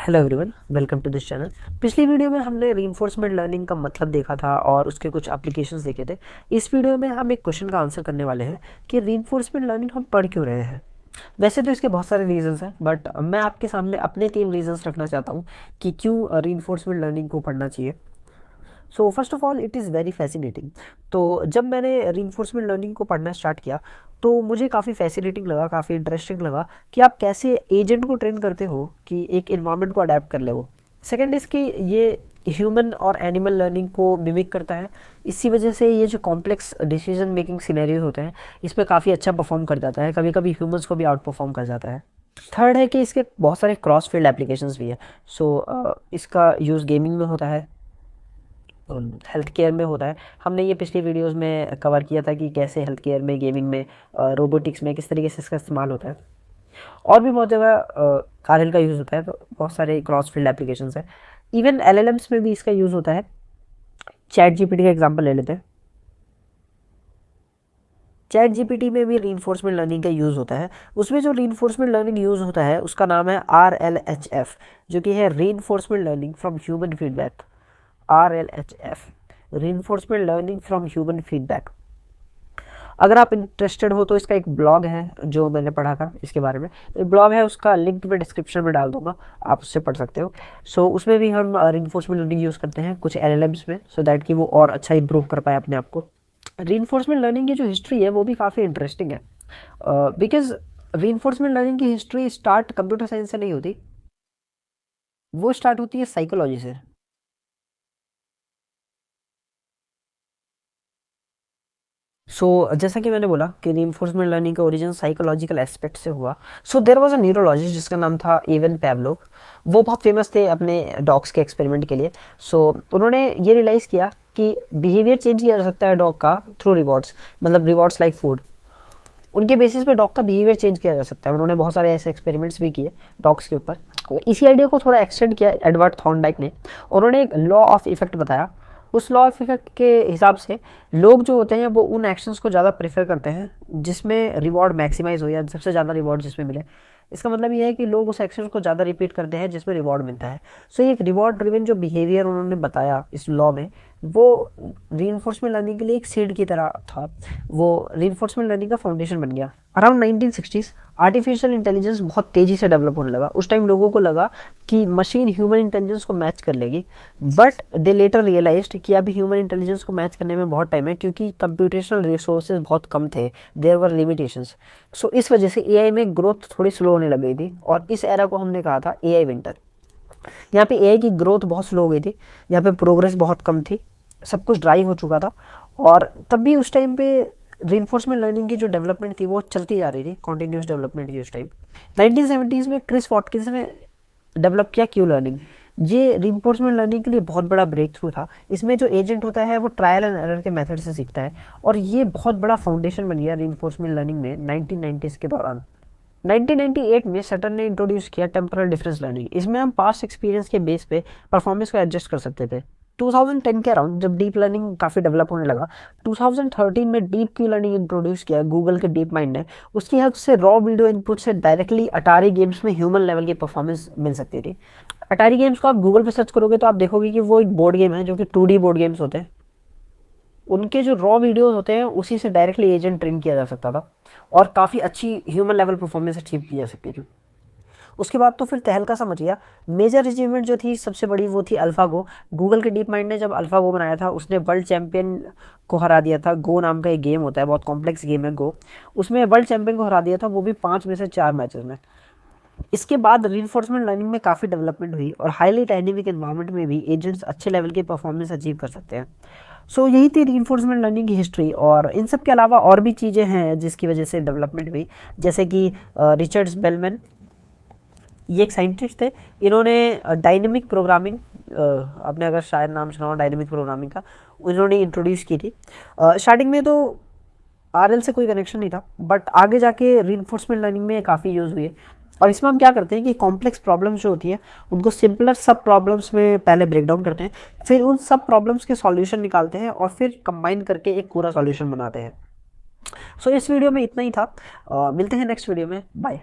Hello everyone, welcome to this channel. पिछली video में हमने रीइंफोर्समेंट लर्निंग का मतलब देखा था और उसके कुछ एप्लीकेशंस देखे थे। इस वीडियो में हम एक क्वेश्चन का आंसर करने वाले हैं कि रीइंफोर्समेंट लर्निंग हम पढ़ क्यों रहे हैं। वैसे तो इसके बहुत सारे रीजंस हैं, बट मैं आपके सामने अपने 3 रीजंस रखना चाहता हूँ कि क्यों रीइंफोर्समेंट लर्निंग को पढ़ना चाहिए। So first of all, it is very fascinating. तो जब मैंने रीइंफोर्समेंट लर्निंग को पढ़ना स्टार्ट किया तो मुझे काफ़ी फैसिनेटिंग लगा, काफ़ी इंटरेस्टिंग लगा कि आप कैसे एजेंट को ट्रेन करते हो कि एक इन्वायरमेंट को अडेप्ट कर ले वो। सेकेंड इज़ कि ये ह्यूमन और एनिमल लर्निंग को मिमिक करता है। इसी वजह से ये जो कॉम्प्लेक्स डिसीजन मेकिंग सिनेरियो होते हैं इसमें काफ़ी अच्छा परफॉर्म कर जाता है, कभी कभी ह्यूमंस को भी आउट परफॉर्म कर जाता है। थर्ड है कि इसके बहुत सारे क्रॉस फील्ड एप्लीकेशंस भी है। इसका यूज़ गेमिंग में होता है, हेल्थ केयर में होता है। हमने ये पिछली वीडियोस में कवर किया था कि कैसे हेल्थ केयर में, गेमिंग में, रोबोटिक्स में किस तरीके से इसका इस्तेमाल होता है। और भी बहुत जगह कारल का यूज़ होता है, तो बहुत सारे क्रॉस फील्ड एप्लीकेशंस हैं। इवन एलएलएम्स में भी इसका यूज़ होता है। चैट जीपीटी का एग्जांपल ले लेते हैं। चैट जीपीटी में भी रीइंफोर्समेंट लर्निंग का यूज़ होता है। उसमें जो रीइंफोर्समेंट लर्निंग यूज़ होता है उसका नाम है RLHF, जो कि है reinforcement learning from human feedback. RLHF, reinforcement learning from human feedback. अगर आप इंटरेस्टेड हो तो इसका एक ब्लॉग है जो मैंने पढ़ा था इसके बारे में। ब्लॉग है, उसका लिंक मैं डिस्क्रिप्शन में डाल दूंगा, आप उससे पढ़ सकते हो। उसमें भी हम रीइंफोर्समेंट लर्निंग यूज़ करते हैं कुछ एलएलएम्स में, सो दैट कि वो और अच्छा इंप्रूव कर पाए अपने आप को। रीइंफोर्समेंट लर्निंग की जो हिस्ट्री है वो भी काफ़ी इंटरेस्टिंग है, बिकॉज रीइंफोर्समेंट लर्निंग की हिस्ट्री स्टार्ट कंप्यूटर साइंस से नहीं होती, वो स्टार्ट होती है साइकोलॉजी से। जैसा कि मैंने बोला कि रीइंफोर्समेंट लर्निंग का ओरिजिन साइकोलॉजिकल एस्पेक्ट से हुआ। देयर वाज अ न्यूरोलॉजिस्ट जिसका नाम था इवन पेवलोव। वो बहुत फेमस थे अपने डॉग्स के एक्सपेरिमेंट के लिए। उन्होंने ये रियलाइज़ किया कि बिहेवियर चेंज किया जा सकता है डॉग का थ्रू रिवॉर्ड्स, मतलब रिवॉर्ड्स लाइक फूड। उनके बेसिस पे डॉग का बिहेवियर चेंज किया जा सकता है। उन्होंने बहुत सारे ऐसे एक्सपेरिमेंट्स भी किए डॉग्स के ऊपर। इसी आइडिया को थोड़ा एक्सटेंड किया एडवर्ड थॉर्नडाइक ने। उन्होंने एक लॉ ऑफ इफेक्ट बताया। उस लॉ ऑफ इफेक्ट के हिसाब से लोग जो होते हैं वो उन एक्शंस को ज़्यादा प्रेफर करते हैं जिसमें रिवॉर्ड मैक्सिमाइज हो या सबसे ज़्यादा रिवॉर्ड जिसमें मिले। इसका मतलब ये है कि लोग उस एक्शन को ज़्यादा रिपीट करते हैं जिसमें रिवॉर्ड मिलता है। ये एक रिवॉर्ड ड्रिवन जो बिहेवियर उन्होंने बताया इस लॉ में, वो रीइंफोर्समेंट लर्निंग के लिए एक सीड की तरह था। वो रीइंफोर्समेंट लर्निंग का फाउंडेशन बन गया। अराउंड 1960s आर्टिफिशियल इंटेलिजेंस बहुत तेज़ी से डेवलप होने लगा। उस टाइम लोगों को लगा कि मशीन ह्यूमन इंटेलिजेंस को मैच कर लेगी, बट दे लेटर रियलाइज्ड कि अभी ह्यूमन इंटेलिजेंस को मैच करने में बहुत टाइम है, क्योंकि कंप्यूटेशनल रिसोर्सेज बहुत कम थे, देयर वर लिमिटेशंस। इस वजह से एआई में ग्रोथ थोड़ी स्लो होने लग गई थी, और इस एरा को हमने कहा था एआई विंटर। यहाँ पे एआई की ग्रोथ बहुत स्लो हो गई थी, यहाँ पे प्रोग्रेस बहुत कम थी, सब कुछ ड्राई हो चुका था। और तब भी उस टाइम पे रीइंफोर्समेंट लर्निंग की जो डेवलपमेंट थी वो चलती जा रही थी, कॉन्टिन्यूस डेवलपमेंट थी उस टाइम। 1970s में क्रिस वॉटकिंस ने डेवलप किया क्यू लर्निंग। ये रीइंफोर्समेंट लर्निंग के लिए बहुत बड़ा ब्रेक थ्रू था। इसमें जो एजेंट होता है वो ट्रायल एंड एरर के मेथड से सीखता है, और ये बहुत बड़ा फाउंडेशन बन गया रीइंफोर्समेंट लर्निंग में 1990s के दौरान। 1998 में सटन ने इंट्रोड्यूस किया टेम्परल डिफरेंस लर्निंग। इसमें हम पास्ट एक्सपीरियंस के बेस पे परफॉर्मेंस को एडजस्ट कर सकते थे। 2010 के अराउंड जब डीप लर्निंग काफ़ी डेवलप होने लगा, 2013 में डीप क्यू लर्निंग इंट्रोड्यूस किया गूगल के डीप माइंड ने। उसकी हेल्प से रॉ वीडियो इनपुट से डायरेक्टली अटारी गेम्स में ह्यूमन लेवल की परफॉर्मेंस मिल सकती थी। अटारी गेम्स को आप गूगल पे सर्च करोगे तो आप देखोगे कि वो एक बोर्ड गेम है जो कि 2D बोर्ड गेम्स होते हैं। उनके जो रॉ वीडियोस होते हैं उसी से डायरेक्टली एजेंट ट्रेन किया जा सकता था, और काफ़ी अच्छी ह्यूमन लेवल परफॉर्मेंस अचीव की जा सकती थी। उसके बाद तो फिर तहलका सा मच गया। मेजर अचीवमेंट जो थी सबसे बड़ी वो थी अल्फागो। गूगल के डीप माइंड ने जब अल्फागो बनाया था उसने वर्ल्ड चैंपियन को हरा दिया था। गो नाम का एक गेम होता है, बहुत कॉम्प्लेक्स गेम है गो, उसमें वर्ल्ड चैंपियन को हरा दिया था, वो भी 5 में से 4 मैचेस में। इसके बाद रीइंफोर्समेंट लर्निंग में काफ़ी डेवलपमेंट हुई, और हाईली डायनेमिक एनवायरनमेंट में भी एजेंट्स अच्छे लेवल की परफॉर्मेंस अचीव कर सकते हैं। यही थी रीइंफोर्समेंट लर्निंग की हिस्ट्री। और इन सब के अलावा और भी चीज़ें हैं जिसकी वजह से डेवलपमेंट हुई, जैसे कि रिचर्ड बेलमैन, ये एक साइंटिस्ट थे। इन्होंने डायनेमिक प्रोग्रामिंग, आपने अगर शायद नाम सुना हो डायनेमिक प्रोग्रामिंग का, इन्होंने इंट्रोड्यूस की थी। स्टार्टिंग में तो आरएल से कोई कनेक्शन नहीं था, बट आगे जाके रीइंफोर्समेंट लर्निंग में काफ़ी यूज़ हुई है। और इसमें हम क्या करते हैं कि कॉम्प्लेक्स प्रॉब्लम्स जो होती हैं उनको सिंपलर सब प्रॉब्लम्स में पहले ब्रेक डाउन करते हैं, फिर उन सब प्रॉब्लम्स के सॉल्यूशन निकालते हैं, और फिर कंबाइन करके एक पूरा सॉल्यूशन बनाते हैं। इस वीडियो में इतना ही था। मिलते हैं नेक्स्ट वीडियो में। बाय।